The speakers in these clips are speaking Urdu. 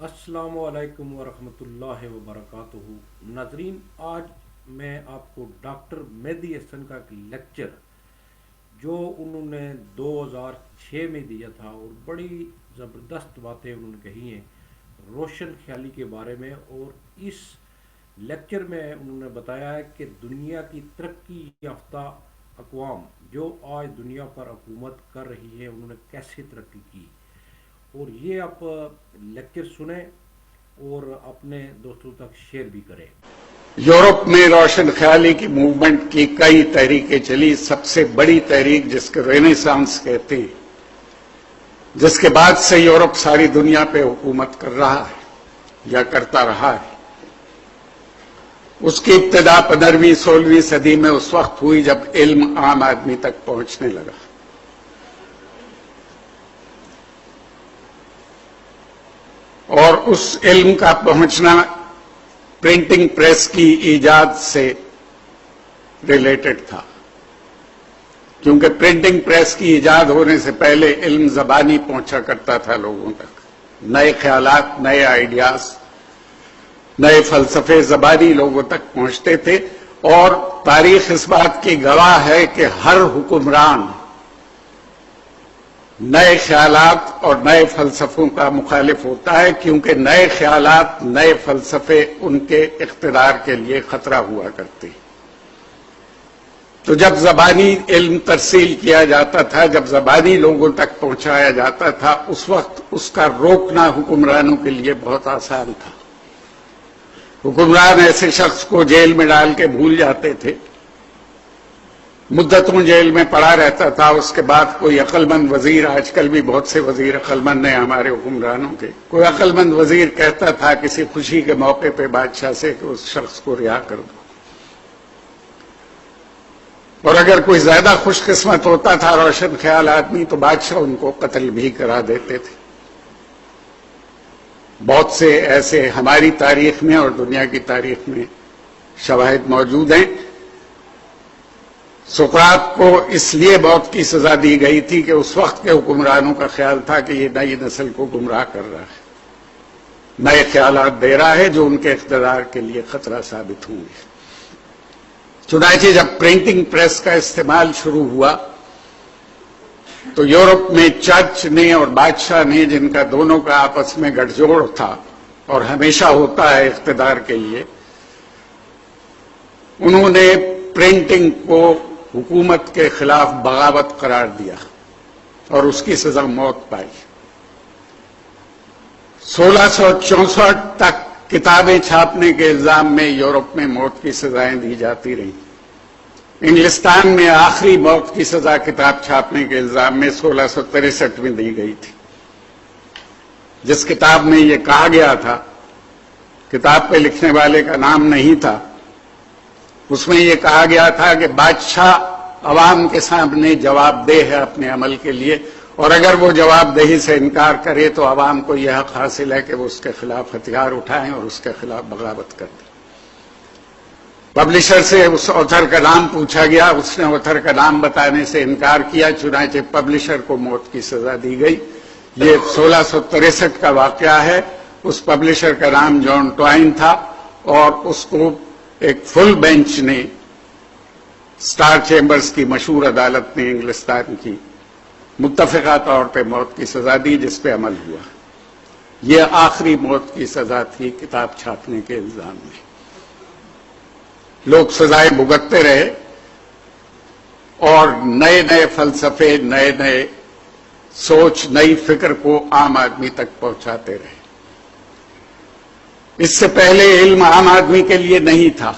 السلام علیکم ورحمۃ اللہ وبرکاتہ ناظرین، آج میں آپ کو ڈاکٹر مہدی حسن کا ایک لیکچر جو انہوں نے 2006 میں دیا تھا اور بڑی زبردست باتیں انہوں نے کہی ہیں روشن خیالی کے بارے میں، اور اس لیکچر میں انہوں نے بتایا ہے کہ دنیا کی ترقی یافتہ اقوام جو آج دنیا پر حکومت کر رہی ہے انہوں نے کیسے ترقی کی، اور یہ آپ لیکچر سنیں اور اپنے دوستوں تک شیئر بھی کریں۔ یورپ میں روشن خیالی کی موومنٹ کی کئی تحریکیں چلی۔ سب سے بڑی تحریک جس کو رینیسانس کہتے ہیں، جس کے بعد سے یورپ ساری دنیا پہ حکومت کر رہا ہے یا کرتا رہا ہے، اس کی ابتدا 15ویں 16ویں صدی میں اس وقت ہوئی جب علم عام آدمی تک پہنچنے لگا۔ اور اس علم کا پہنچنا پرنٹنگ پریس کی ایجاد سے ریلیٹڈ تھا، کیونکہ پرنٹنگ پریس کی ایجاد ہونے سے پہلے علم زبانی پہنچا کرتا تھا لوگوں تک۔ نئے خیالات، نئے آئیڈیاز، نئے فلسفے زبانی لوگوں تک پہنچتے تھے، اور تاریخ اس بات کی گواہ ہے کہ ہر حکمران نئے خیالات اور نئے فلسفوں کا مخالف ہوتا ہے، کیونکہ نئے خیالات، نئے فلسفے ان کے اقتدار کے لیے خطرہ ہوا کرتے۔ تو جب زبانی علم ترسیل کیا جاتا تھا، جب زبانی لوگوں تک پہنچایا جاتا تھا، اس وقت اس کا روکنا حکمرانوں کے لیے بہت آسان تھا۔ حکمران ایسے شخص کو جیل میں ڈال کے بھول جاتے تھے، مدتوں جیل میں پڑا رہتا تھا، اس کے بعد کوئی عقل مند وزیر، آج کل بھی بہت سے وزیر عقل مند ہیں ہمارے حکمرانوں کے، کوئی عقل مند وزیر کہتا تھا کسی خوشی کے موقع پہ بادشاہ سے کہ اس شخص کو رہا کر دو، اور اگر کوئی زیادہ خوش قسمت ہوتا تھا روشن خیال آدمی تو بادشاہ ان کو قتل بھی کرا دیتے تھے۔ بہت سے ایسے ہماری تاریخ میں اور دنیا کی تاریخ میں شواہد موجود ہیں۔ سقراط کو اس لیے موت کی سزا دی گئی تھی کہ اس وقت کے حکمرانوں کا خیال تھا کہ یہ نئی نسل کو گمراہ کر رہا ہے، نئے خیالات دے رہا ہے جو ان کے اقتدار کے لیے خطرہ ثابت ہوں گے۔ چنانچہ جب پرنٹنگ پریس کا استعمال شروع ہوا تو یورپ میں چرچ نے اور بادشاہ نے، جن کا دونوں کا آپس میں گٹھ جوڑ تھا اور ہمیشہ ہوتا ہے اقتدار کے لیے، انہوں نے پرنٹنگ کو حکومت کے خلاف بغاوت قرار دیا اور اس کی سزا موت پائی۔ 1664 تک کتابیں چھاپنے کے الزام میں یورپ میں موت کی سزائیں دی جاتی رہیں۔ انگلستان میں آخری موت کی سزا کتاب چھاپنے کے الزام میں 1663 میں دی گئی تھی۔ جس کتاب میں یہ کہا گیا تھا، کتاب پہ لکھنے والے کا نام نہیں تھا، اس میں یہ کہا گیا تھا کہ بادشاہ عوام کے سامنے جواب دہ ہے اپنے عمل کے لیے، اور اگر وہ جواب دہی سے انکار کرے تو عوام کو یہ حق حاصل ہے کہ وہ اس کے خلاف ہتھیار اٹھائیں اور اس کے خلاف بغاوت کر دیں۔ پبلشر سے اس آتھر کا نام پوچھا گیا، اس نے آتھر کا نام بتانے سے انکار کیا، چنانچہ پبلشر کو موت کی سزا دی گئی۔ یہ 1663 کا واقعہ ہے۔ اس پبلشر کا نام جان ٹوائن تھا، اور اس کو ایک فل بینچ نے، سٹار چیمبرز کی مشہور عدالت نے انگلستان کی، متفقہ طور پہ موت کی سزا دی، جس پہ عمل ہوا۔ یہ آخری موت کی سزا تھی کتاب چھاپنے کے الزام میں۔ لوگ سزائیں بھگتتے رہے اور نئے نئے فلسفے، نئے نئے سوچ، نئی فکر کو عام آدمی تک پہنچاتے رہے۔ اس سے پہلے علم عام آدمی کے لیے نہیں تھا۔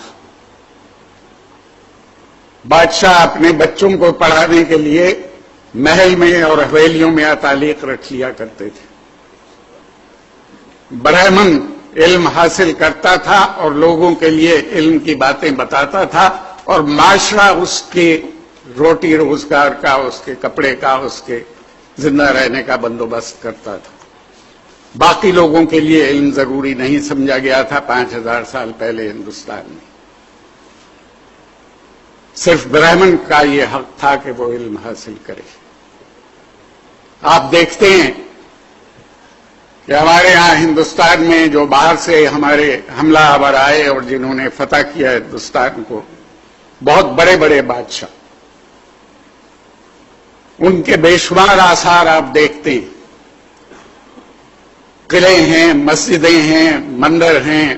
بادشاہ اپنے بچوں کو پڑھانے کے لیے محل میں اور حویلیوں میں اتالیق رکھ لیا کرتے تھے۔ برہمن علم حاصل کرتا تھا اور لوگوں کے لیے علم کی باتیں بتاتا تھا، اور معاشرہ اس کے روٹی روزگار کا، اس کے کپڑے کا، اس کے زندہ رہنے کا بندوبست کرتا تھا۔ باقی لوگوں کے لیے علم ضروری نہیں سمجھا گیا تھا 5000 سال پہلے ہندوستان میں۔ صرف برہمن کا یہ حق تھا کہ وہ علم حاصل کرے۔ آپ دیکھتے ہیں کہ ہمارے ہاں ہندوستان میں جو باہر سے ہمارے حملہ آور آئے اور جنہوں نے فتح کیا ہندوستان کو، بہت بڑے بڑے بادشاہ، ان کے بے شمار آثار آپ دیکھتے ہیں، قلعے ہیں، مسجدیں ہیں، مندر ہیں،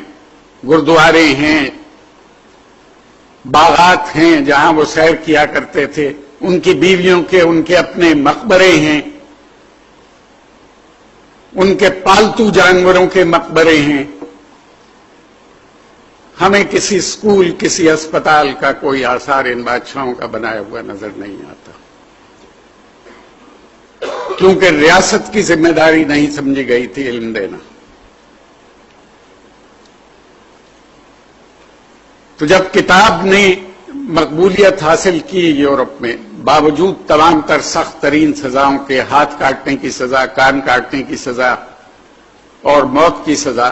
گردوارے ہیں، باغات ہیں جہاں وہ سیر کیا کرتے تھے، ان کی بیویوں کے ان کے اپنے مقبرے ہیں، ان کے پالتو جانوروں کے مقبرے ہیں۔ ہمیں کسی اسکول، کسی اسپتال کا کوئی آثار ان بادشاہوں کا بنایا ہوا نظر نہیں آتا، کیونکہ ریاست کی ذمہ داری نہیں سمجھی گئی تھی علم دینا۔ تو جب کتاب نے مقبولیت حاصل کی یورپ میں، باوجود تمام تر سخت ترین سزاؤں کے، ہاتھ کاٹنے کی سزا، کان کاٹنے کی سزا اور موت کی سزا،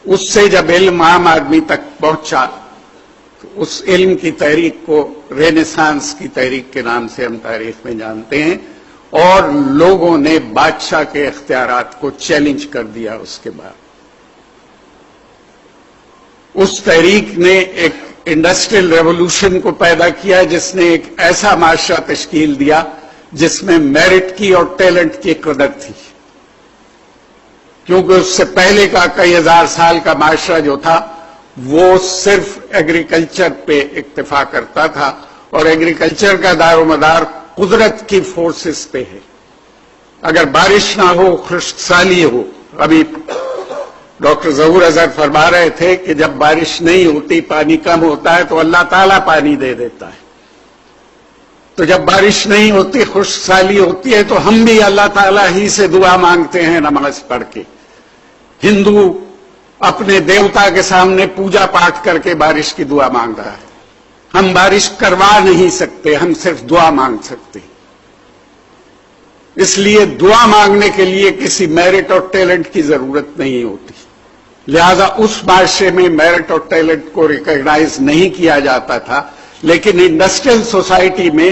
اس سے جب علم عام آدمی تک پہنچا تو اس علم کی تحریک کو رینیسانس کی تحریک کے نام سے ہم تاریخ میں جانتے ہیں، اور لوگوں نے بادشاہ کے اختیارات کو چیلنج کر دیا۔ اس کے بعد اس تحریک نے ایک انڈسٹریل ریولوشن کو پیدا کیا، جس نے ایک ایسا معاشرہ تشکیل دیا جس میں میرٹ کی اور ٹیلنٹ کی قدر تھی، کیونکہ اس سے پہلے کا کئی ہزار سال کا معاشرہ جو تھا وہ صرف ایگریکلچر پہ اکتفا کرتا تھا، اور ایگریکلچر کا دار و مدار قدرت کی فورسز پہ ہے۔ اگر بارش نہ ہو، خشک سالی ہو، ابھی ڈاکٹر ظہور اظہر فرما رہے تھے کہ جب بارش نہیں ہوتی، پانی کم ہوتا ہے تو اللہ تعالیٰ پانی دے دیتا ہے۔ تو جب بارش نہیں ہوتی، خشک سالی ہوتی ہے، تو ہم بھی اللہ تعالیٰ ہی سے دعا مانگتے ہیں نماز پڑھ کے۔ ہندو اپنے دیوتا کے سامنے پوجا پاٹ کر کے بارش کی دعا مانگ رہا ہے۔ ہم بارش کروا نہیں سکتے، ہم صرف دعا مانگ سکتے ہیں۔ اس لیے دعا مانگنے کے لیے کسی میرٹ اور ٹیلنٹ کی ضرورت نہیں ہوتی، لہذا اس معاشرے میں میرٹ اور ٹیلنٹ کو ریکگنائز نہیں کیا جاتا تھا۔ لیکن انڈسٹریل سوسائٹی میں،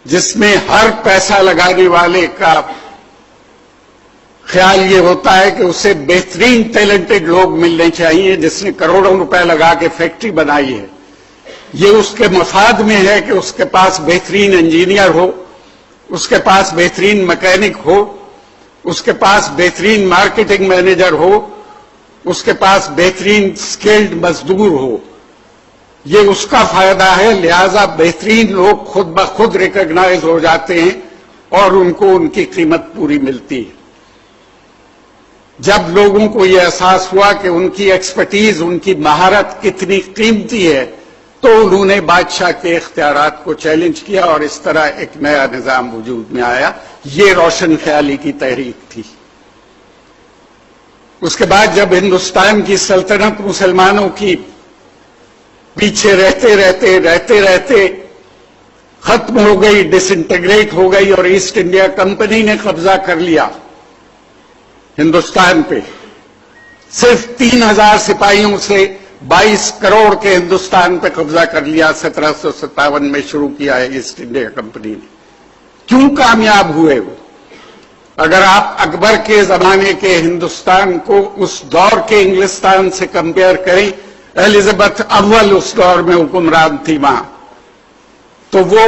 جس میں ہر پیسہ لگانے والے کا خیال یہ ہوتا ہے کہ اسے بہترین ٹیلنٹڈ لوگ ملنے چاہیے، جس نے کروڑوں روپے لگا کے فیکٹری بنائی ہے، یہ اس کے مفاد میں ہے کہ اس کے پاس بہترین انجینئر ہو، اس کے پاس بہترین مکینک ہو، اس کے پاس بہترین مارکیٹنگ مینیجر ہو، اس کے پاس بہترین سکلڈ مزدور ہو، یہ اس کا فائدہ ہے۔ لہذا بہترین لوگ خود بخود ریکگنائز ہو جاتے ہیں اور ان کو ان کی قیمت پوری ملتی ہے۔ جب لوگوں کو یہ احساس ہوا کہ ان کی ایکسپرٹیز، ان کی مہارت کتنی قیمتی ہے، تو انہوں نے بادشاہ کے اختیارات کو چیلنج کیا، اور اس طرح ایک نیا نظام وجود میں آیا۔ یہ روشن خیالی کی تحریک تھی۔ اس کے بعد جب ہندوستان کی سلطنت مسلمانوں کی پیچھے رہتے رہتے ختم ہو گئی، ڈس انٹیگریٹ ہو گئی، اور ایسٹ انڈیا کمپنی نے قبضہ کر لیا ہندوستان پہ، صرف 3000 سپاہیوں سے 22 کروڑ کے ہندوستان پہ قبضہ کر لیا۔ 1757 میں شروع کیا ہے ایسٹ انڈیا کمپنی نے۔ کیوں کامیاب ہوئے وہ؟ اگر آپ اکبر کے زمانے کے ہندوستان کو اس دور کے انگلستان سے کمپیئر کریں، ایلزابتھ اول اس دور میں حکمران تھی وہاں، تو وہ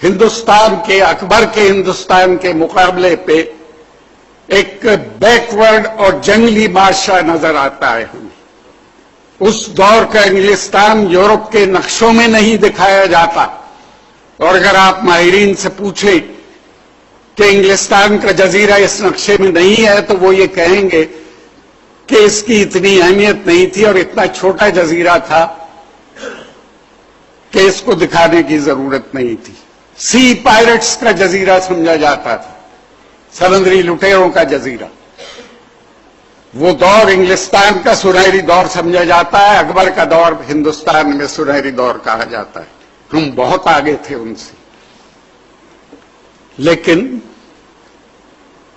ہندوستان کے، اکبر کے ہندوستان کے مقابلے پہ ایک بیکورڈ اور جنگلی معاشرہ نظر آتا ہے ہمیں۔ اس دور کا انگلستان یورپ کے نقشوں میں نہیں دکھایا جاتا، اور اگر آپ ماہرین سے پوچھیں کہ انگلستان کا جزیرہ اس نقشے میں نہیں ہے، تو وہ یہ کہیں گے کہ اس کی اتنی اہمیت نہیں تھی، اور اتنا چھوٹا جزیرہ تھا کہ اس کو دکھانے کی ضرورت نہیں تھی۔ سی پائرٹس کا جزیرہ سمجھا جاتا تھا، سمندری لٹیروں کا جزیرہ۔ وہ دور انگلستان کا سنہری دور سمجھا جاتا ہے، اکبر کا دور ہندوستان میں سنہری دور کہا جاتا ہے۔ ہم بہت آگے تھے ان سے، لیکن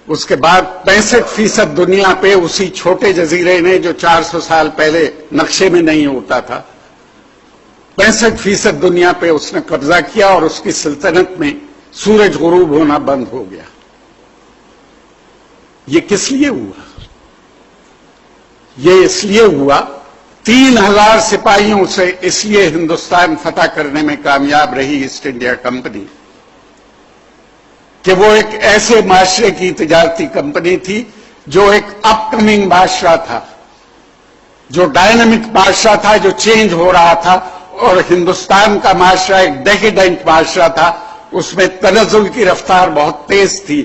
اس کے بعد 65% دنیا پہ اسی چھوٹے جزیرے نے، جو 400 سال پہلے نقشے میں نہیں ہوتا تھا، 65% دنیا پہ اس نے قبضہ کیا، اور اس کی سلطنت میں سورج غروب ہونا بند ہو گیا۔ یہ کس لیے ہوا؟ یہ اس لیے ہوا 3000 سپاہیوں سے اس لیے ہندوستان فتح کرنے میں کامیاب رہی ایسٹ انڈیا کمپنی کہ وہ ایک ایسے معاشرے کی تجارتی کمپنی تھی جو ایک اپ کمنگ معاشرہ تھا، جو ڈائنامک معاشرہ تھا، جو چینج ہو رہا تھا، اور ہندوستان کا معاشرہ ایک ڈیکیڈنٹ معاشرہ تھا، اس میں تنزل کی رفتار بہت تیز تھی۔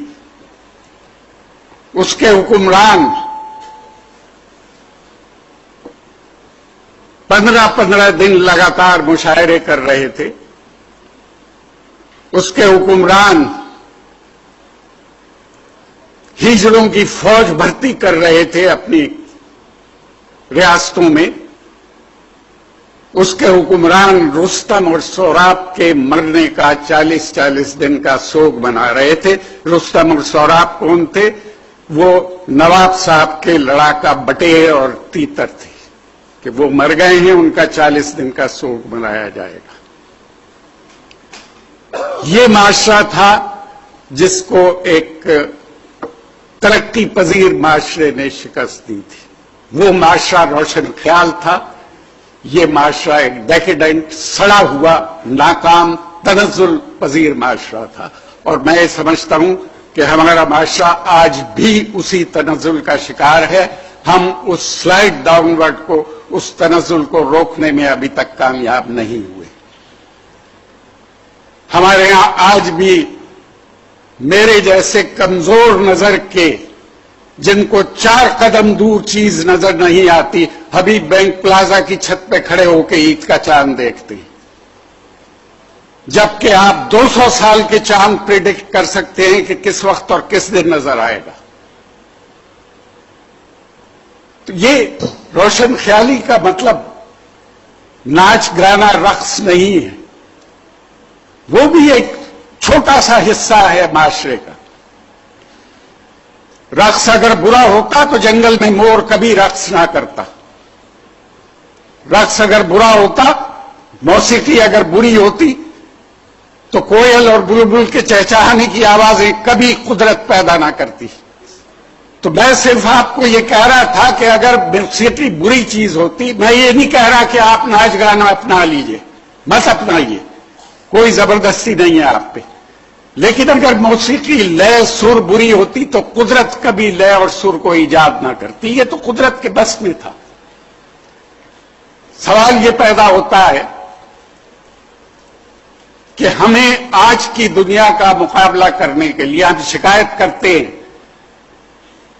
اس کے حکمران 15 دن لگاتار مشاعرے کر رہے تھے، اس کے حکمران ہجڑوں کی فوج بھرتی کر رہے تھے اپنی ریاستوں میں، اس کے حکمران رستم اور سوراب کے مرنے کا 40 دن کا سوگ منا رہے تھے۔ رستم اور سوراب کون تھے؟ وہ نواب صاحب کے لڑاکا بٹیر اور تیتر تھے کہ وہ مر گئے ہیں، ان کا 40 دن کا سوگ منایا جائے گا۔ یہ معاشرہ تھا جس کو ایک ترقی پذیر معاشرے نے شکست دی تھی۔ وہ معاشرہ روشن خیال تھا، یہ معاشرہ ایک ڈیکیڈنٹ، سڑا ہوا، ناکام، تنزل پذیر معاشرہ تھا، اور میں یہ سمجھتا ہوں کہ ہمارا معاشرہ آج بھی اسی تنزل کا شکار ہے۔ ہم اس سلائڈ ڈاؤن ورڈ کو، اس تنزل کو روکنے میں ابھی تک کامیاب نہیں ہوئے۔ ہمارے ہاں آج بھی میرے جیسے کمزور نظر کے، جن کو 4 قدم دور چیز نظر نہیں آتی، حبیب بینک پلازا کی چھت پہ کھڑے ہو کے عید کا چاند دیکھتے ہیں، جبکہ آپ 200 سال کے چاند پریڈکٹ کر سکتے ہیں کہ کس وقت اور کس دن نظر آئے گا۔ تو یہ روشن خیالی کا مطلب ناچ گانا رقص نہیں ہے، وہ بھی ایک چھوٹا سا حصہ ہے معاشرے کا۔ رقص اگر برا ہوتا تو جنگل میں مور کبھی رقص نہ کرتا، رقص اگر برا ہوتا، موسیقی اگر بری ہوتی تو کوئل اور بلبل کے چہچہانے کی آوازیں کبھی قدرت پیدا نہ کرتی۔ تو میں صرف آپ کو یہ کہہ رہا تھا کہ اگر موسیقی بری چیز ہوتی، میں یہ نہیں کہہ رہا کہ آپ ناچ گانا اپنا لیجئے، مت اپنائیے، کوئی زبردستی نہیں ہے آپ پہ، لیکن اگر موسیقی لے سر بری ہوتی تو قدرت کبھی لے اور سر کو ایجاد نہ کرتی، یہ تو قدرت کے بس میں تھا۔ سوال یہ پیدا ہوتا ہے کہ ہمیں آج کی دنیا کا مقابلہ کرنے کے لیے، ہم شکایت کرتے ہیں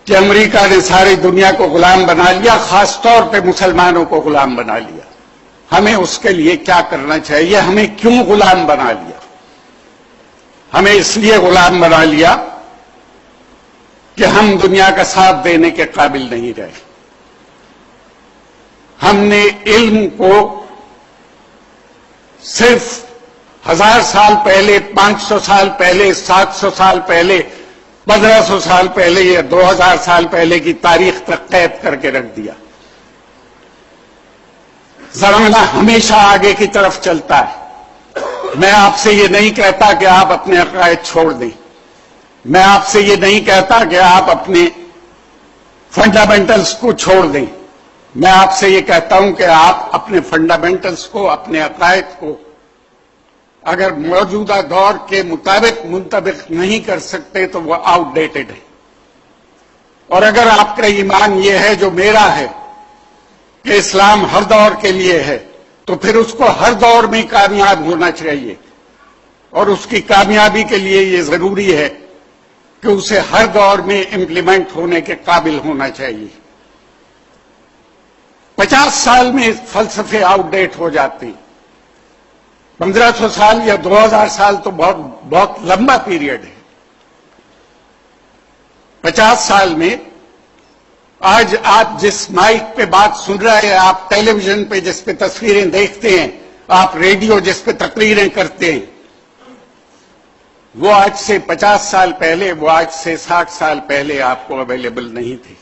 کہ امریکہ نے ساری دنیا کو غلام بنا لیا، خاص طور پہ مسلمانوں کو غلام بنا لیا۔ ہمیں اس کے لیے کیا کرنا چاہیے؟ ہمیں کیوں غلام بنا لیا؟ ہمیں اس لیے غلام بنا لیا کہ ہم دنیا کا ساتھ دینے کے قابل نہیں رہے۔ ہم نے علم کو صرف 1000 سال پہلے، 500 سال پہلے، 700 سال پہلے، 1500 سال پہلے یا 2000 سال پہلے کی تاریخ تک قید کر کے رکھ دیا۔ زمانہ ہمیشہ آگے کی طرف چلتا ہے۔ میں آپ سے یہ نہیں کہتا کہ آپ اپنے عقائد چھوڑ دیں، میں آپ سے یہ نہیں کہتا کہ آپ اپنے فنڈامنٹلز کو چھوڑ دیں، میں آپ سے یہ کہتا ہوں کہ آپ اپنے فنڈامنٹلز کو، اپنے عقائد کو اگر موجودہ دور کے مطابق منطبق نہیں کر سکتے تو وہ آؤٹ ڈیٹڈ ہے، اور اگر آپ کا ایمان یہ ہے جو میرا ہے کہ اسلام ہر دور کے لیے ہے، تو پھر اس کو ہر دور میں کامیاب ہونا چاہیے، اور اس کی کامیابی کے لیے یہ ضروری ہے کہ اسے ہر دور میں امپلیمنٹ ہونے کے قابل ہونا چاہیے۔ 50 سال میں فلسفے آؤٹ ڈیٹ ہو جاتے ہیں، 1500 سال یا 2000 سال تو بہت لمبا پیریڈ ہے۔ 50 سال میں آج آپ جس مائک پہ بات سن رہے ہیں، آپ ٹیلی ویژن پہ جس پہ تصویریں دیکھتے ہیں، آپ ریڈیو جس پہ تقریریں کرتے ہیں، وہ آج سے 50 سال پہلے، وہ آج سے 60 سال پہلے آپ کو اویلیبل نہیں تھی۔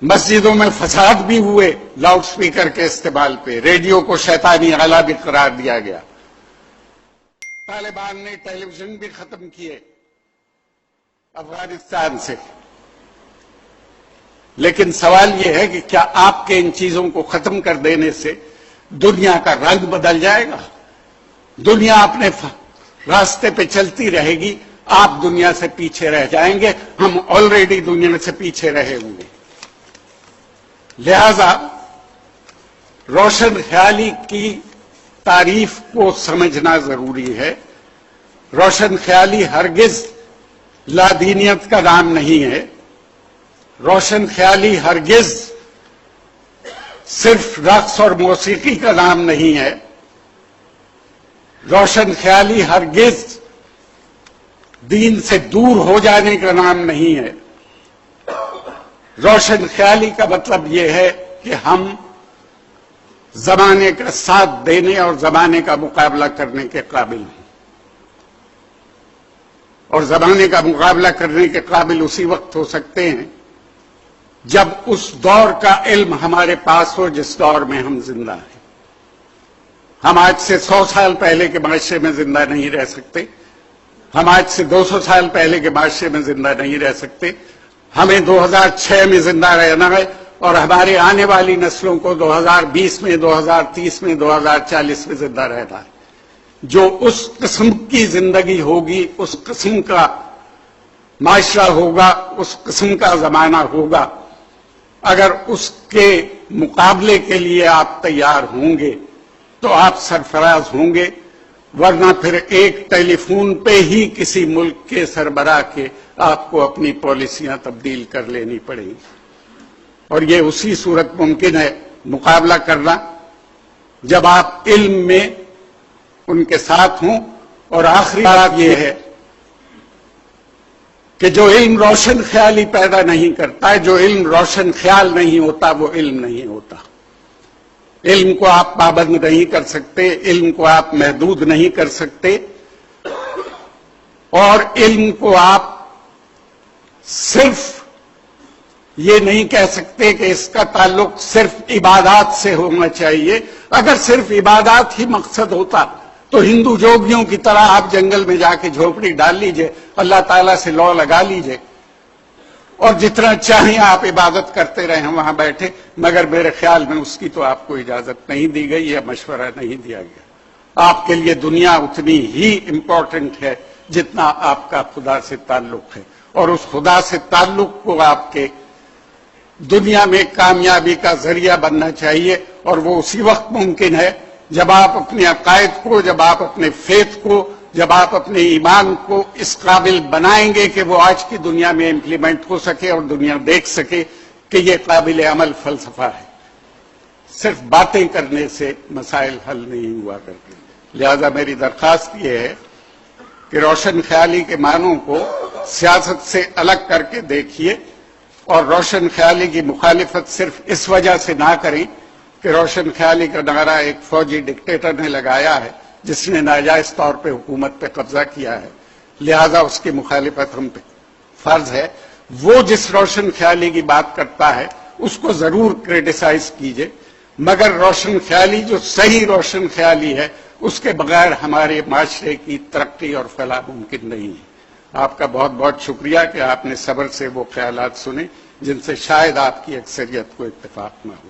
مسجدوں میں فساد بھی ہوئے لاؤڈ سپیکر کے استعمال پہ، ریڈیو کو شیطانی آلہ بھی قرار دیا گیا، طالبان نے ٹیلی ویژن بھی ختم کیے، افغانستان سے. لیکن سوال یہ ہے کہ کیا آپ کے ان چیزوں کو ختم کر دینے سے دنیا کا رنگ بدل جائے گا؟ دنیا اپنے راستے پہ چلتی رہے گی، آپ دنیا سے پیچھے رہ جائیں گے. ہم آلریڈی دنیا سے پیچھے رہے ہوں گے. لہذا روشن خیالی کی تعریف کو سمجھنا ضروری ہے. روشن خیالی ہرگز لادینیت کا نام نہیں ہے. روشن خیالی ہرگز صرف رقص اور موسیقی کا نام نہیں ہے. روشن خیالی ہرگز دین سے دور ہو جانے کا نام نہیں ہے. روشن خیالی کا مطلب یہ ہے کہ ہم زمانے کا ساتھ دینے اور زمانے کا مقابلہ کرنے کے قابل ہیں. اور زمانے کا مقابلہ کرنے کے قابل اسی وقت ہو سکتے ہیں جب اس دور کا علم ہمارے پاس ہو جس دور میں ہم زندہ ہیں. ہم آج سے 100 سال پہلے کے معاشرے میں زندہ نہیں رہ سکتے. ہم آج سے 200 سال پہلے کے معاشرے میں زندہ نہیں رہ سکتے. ہمیں 2006 میں زندہ رہنا ہے اور ہمارے آنے والی نسلوں کو 2020 میں، 2030 میں، 2040 میں زندہ رہنا ہے. جو اس قسم کی زندگی ہوگی، اس قسم کا معاشرہ ہوگا، اس قسم کا زمانہ ہوگا. اگر اس کے مقابلے کے لیے آپ تیار ہوں گے تو آپ سرفراز ہوں گے، ورنہ پھر ایک ٹیلی فون پہ ہی کسی ملک کے سربراہ کے آپ کو اپنی پالیسیاں تبدیل کر لینی پڑیں گی. اور یہ اسی صورت ممکن ہے مقابلہ کرنا جب آپ علم میں ان کے ساتھ ہوں. اور آخری بات یہ ہے کہ جو علم روشن خیالی پیدا نہیں کرتا ہے، جو علم روشن خیال نہیں ہوتا، وہ علم نہیں ہوتا. علم کو آپ پابند نہیں کر سکتے، علم کو آپ محدود نہیں کر سکتے، اور علم کو آپ صرف یہ نہیں کہہ سکتے کہ اس کا تعلق صرف عبادات سے ہونا چاہیے. اگر صرف عبادات ہی مقصد ہوتا تو ہندو جوگیوں کی طرح آپ جنگل میں جا کے جھوپڑی ڈال لیجئے، اللہ تعالیٰ سے لو لگا لیجئے اور جتنا چاہیں آپ عبادت کرتے رہیں وہاں بیٹھے. مگر میرے خیال میں اس کی تو آپ کو اجازت نہیں دی گئی یا مشورہ نہیں دیا گیا. آپ کے لیے دنیا اتنی ہی امپورٹنٹ ہے جتنا آپ کا خدا سے تعلق ہے. اور اس خدا سے تعلق کو آپ کے دنیا میں کامیابی کا ذریعہ بننا چاہیے. اور وہ اسی وقت ممکن ہے جب آپ اپنے عقائد کو، جب آپ اپنے فیتھ کو، جب آپ اپنے ایمان کو اس قابل بنائیں گے کہ وہ آج کی دنیا میں امپلیمنٹ ہو سکے اور دنیا دیکھ سکے کہ یہ قابل عمل فلسفہ ہے. صرف باتیں کرنے سے مسائل حل نہیں ہوا کرتے. لہذا میری درخواست یہ ہے کہ روشن خیالی کے معنوں کو سیاست سے الگ کر کے دیکھیے، اور روشن خیالی کی مخالفت صرف اس وجہ سے نہ کریں کہ روشن خیالی کا نعرہ ایک فوجی ڈکٹیٹر نے لگایا ہے جس نے ناجائز طور پہ حکومت پہ قبضہ کیا ہے، لہذا اس کی مخالفت ہم پہ فرض ہے. وہ جس روشن خیالی کی بات کرتا ہے اس کو ضرور کریٹیسائز کیجئے، مگر روشن خیالی جو صحیح روشن خیالی ہے اس کے بغیر ہمارے معاشرے کی ترقی اور فلاح ممکن نہیں ہے. آپ کا بہت بہت شکریہ کہ آپ نے صبر سے وہ خیالات سنے جن سے شاید آپ کی اکثریت کو اتفاق نہ ہو.